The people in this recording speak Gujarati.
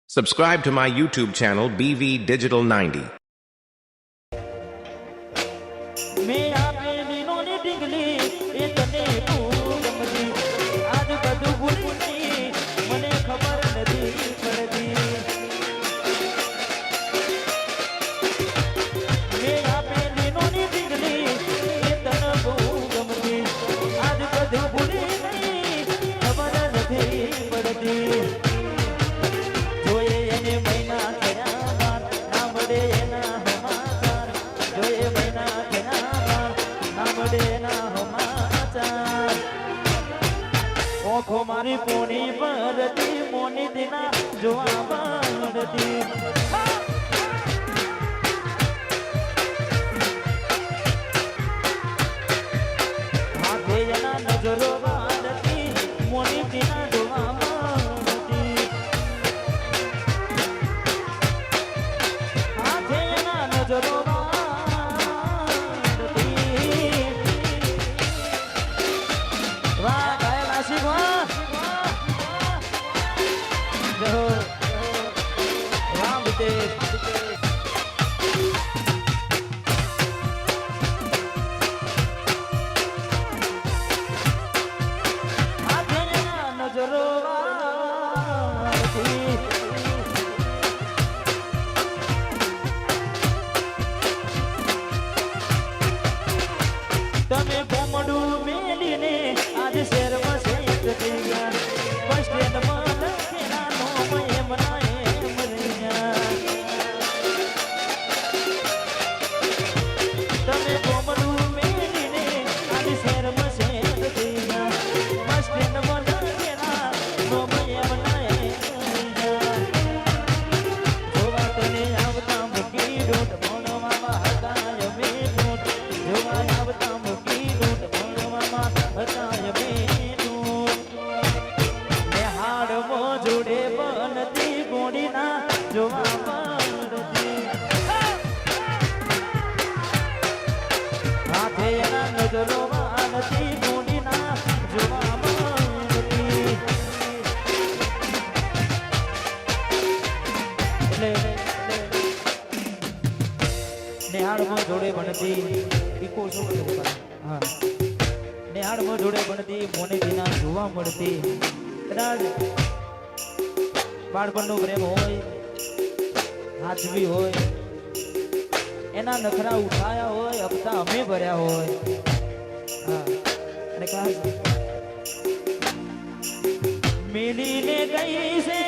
Subscribe to my YouTube channel BV Digital 90. મેં આપેલી નોની ઢીંગલી એ તને ખૂબ ગમતી આજ બધું ભૂલી મને ખબર નથી પડતી મેં આપેલી નોની ઢીંગલી એ તને બહુ ગમતી આજ બધું ભૂલી ખબર નથી પડતી જોઈએ એને મહિના થયા બાર ના મળે એના સમાચાર જોઈએ મહિના ઓખો મારી પોણી પરતી મોની દિના જોવા મળતી હાથે એના નજરો વાળતી મોની દિના જોવા મળતી હાથે એના નજરો તમે કોમડું મેલીને આજે શહેરમાં શેઠ થઈ ગયા બસ સ્ટેન્ડમાં લખેલા નોમ એમના એમ રહ્યા તમે કોમડું મેલીને આજે શહેરમાં શેઠ થઈ ગયા બસ સ્ટેન્ડમાં લખેલા નોમ એમના એમ રહ્યા જોવા તને આવતા મૂકી ડોટ ભણવામાં હતા અમે ડોટ જોવા આવતા જોડે બનતી ગોડીના જોવા મળતી હાથે એના નજરો વાળતી ગોડીના જોવા મળતી નેહાળમાં જોડે બનતી ઈકો શું હા નેહાળમાં જોડે બનતી મોને દિના જોવા મળતી કદાચ બાળપણનો પ્રેમ હોય હાજવી હોય એના નખરા ઉઠાયા હોય હપ્તા અમે ભર્યા હોય હા અને ખાસ મેલીને ગઈ છે